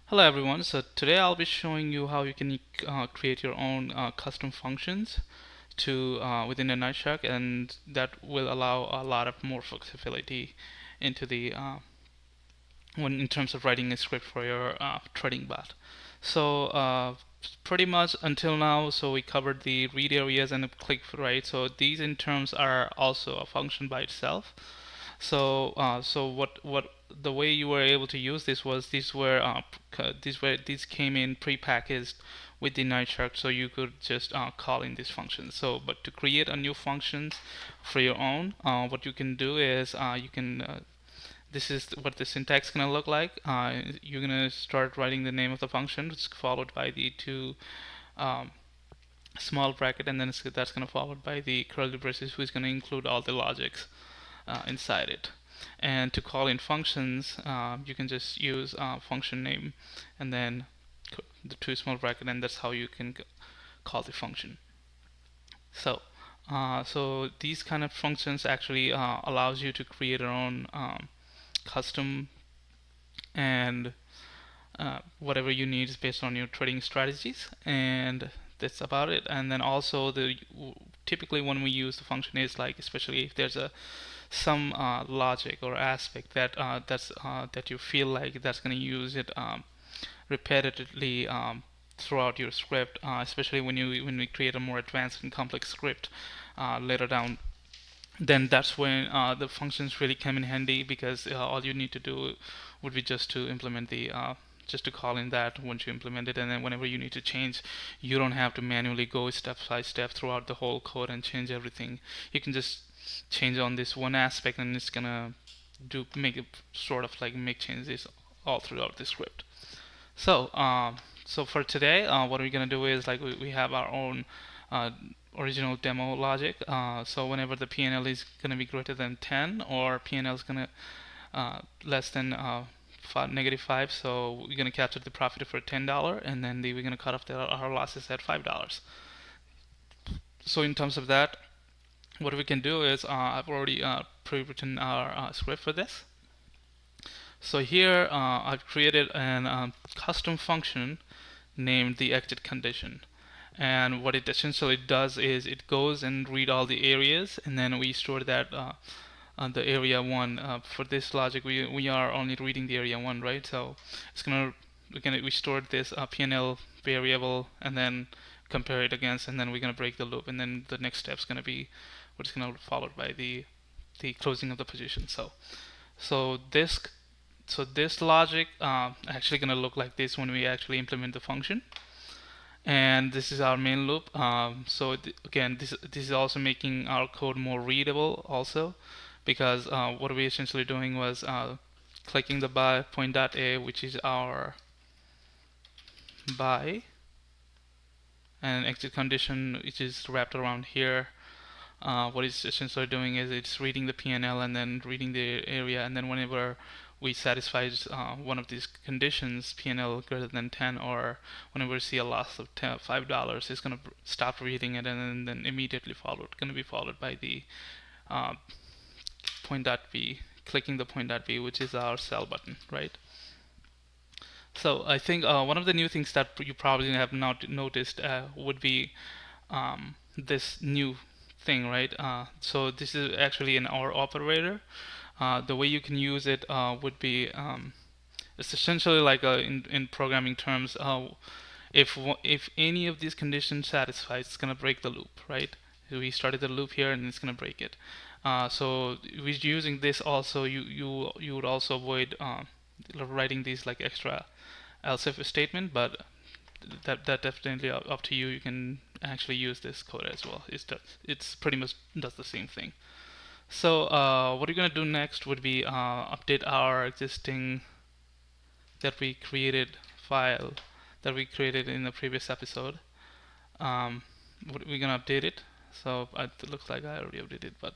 Hello everyone. So today I'll be showing you how you can create your own custom functions to within the Nightshark, and that will allow a lot of more flexibility into the when in terms of writing a script for your trading bot. So pretty much until now, so we covered the read areas and the click right. So these in terms are also a function by itself. So what the way you were able to use this was these came in prepackaged with the Nightshark, so you could just call in these functions. So, but to create a new functions for your own, what you can do is you can this is what the syntax is gonna look like. You're gonna start writing the name of the function, which is followed by the two um, small bracket, and then that's gonna followed by the curly braces, which is gonna include all the logics inside it. And to call in functions, you can just use function name and then the two small bracket, and that's how you can call the function. So, so these kind of functions actually allows you to create your own custom and whatever you need is based on your trading strategies, and that's about it. And then also the typically when we use the function is like, especially if there's a some logic or aspect that you feel like that's going to use it repetitively throughout your script, especially when we create a more advanced and complex script later down. Then that's when the functions really come in handy, because all you need to do would be just to implement the just to call in that once you implement it, and then whenever you need to change, you don't have to manually go step by step throughout the whole code and change everything. You can just change on this one aspect, and it's gonna do make it sort of like make changes all throughout the script. So, so for today, what we're gonna do is like we have our own uh, original demo logic. So whenever the PNL is gonna be greater than 10, or PNL is gonna less than -5, so we're gonna capture the profit for $10, and then we're gonna cut off our losses at $5. So in terms of that, what we can do is I've already pre-written our script for this. So here I've created an custom function named the exit condition. And what it essentially does is it goes and read all the areas, and then we store that on the area one. For this logic, we are only reading the area one, right? So it's gonna we stored this PNL variable, and then compare it against, and then we're gonna break the loop, and then the next step is gonna be what's gonna be followed by the closing of the position. So this so this logic actually gonna look like this when we actually implement the function, and this is our main loop. So again, this is also making our code more readable also, because what we essentially doing was clicking the buy point.a, which is our buy, and exit condition, which is wrapped around here. What it's essentially doing is it's reading the PNL and then reading the area, and then whenever we satisfy one of these conditions, PNL greater than 10, or whenever we see a loss of $5, it's going to stop reading it, and then immediately going to be followed by the uh, point.b, clicking the point.b, which is our sell button, right? So I think one of the new things that you probably have not noticed would be this new thing, right? So this is actually an OR operator. The way you can use it would be it's essentially like in programming terms, if any of these conditions satisfies, it's gonna break the loop, right? We started the loop here, and it's gonna break it. So with using this also, you would also avoid writing these like extra else if statement, but that definitely up to you. You can actually use this code as well. It's pretty much does the same thing. So what we're gonna do next would be update our existing that we created file that we created in the previous episode. Um, we're gonna update it. So it looks like I already updated it, but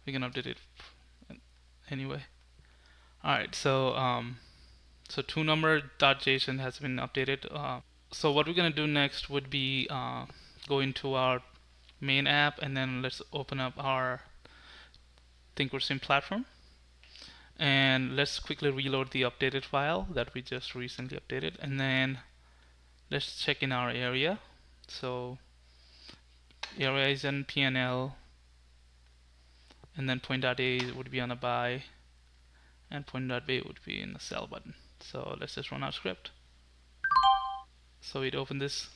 we can update it anyway. All right. So toNumber.json has been updated. So what we're gonna do next would be go into our main app, and then let's open up our Thinkorswim platform. And let's quickly reload the updated file that we just recently updated, and then let's check in our area. So area is in PNL, and then point.A would be on a buy, and point.B would be in the sell button. So let's just run our script. So we'd open this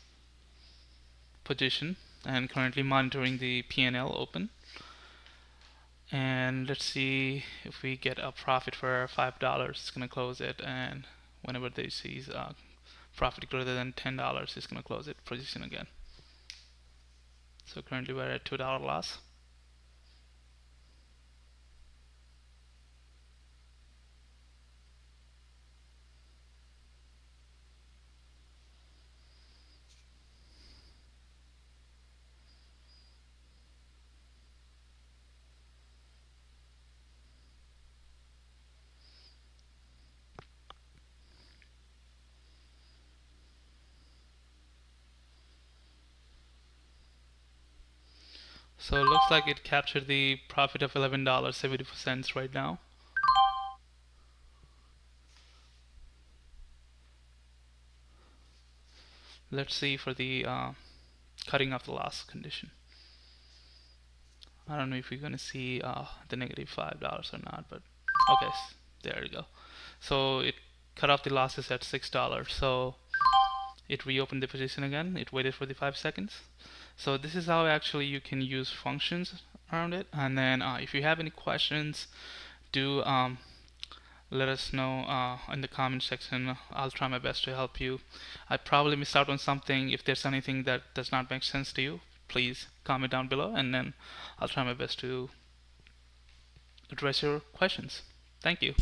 position and currently monitoring the PNL open. And let's see if we get a profit for $5, it's gonna close it, and whenever they sees profit greater than $10, it's gonna close it position again. So currently we're at $2 loss. So it looks like it captured the profit of $11.74 right now. Let's see for the cutting off the loss condition. I don't know if you're gonna see the negative $5 or not, but okay, there you go. So it cut off the losses at $6. So it reopened the position again. It waited for the 5 seconds. So this is how actually you can use functions around it. And then if you have any questions, do let us know in the comment section. I'll try my best to help you. I probably missed out on something. If there's anything that does not make sense to you, please comment down below, and then I'll try my best to address your questions. Thank you.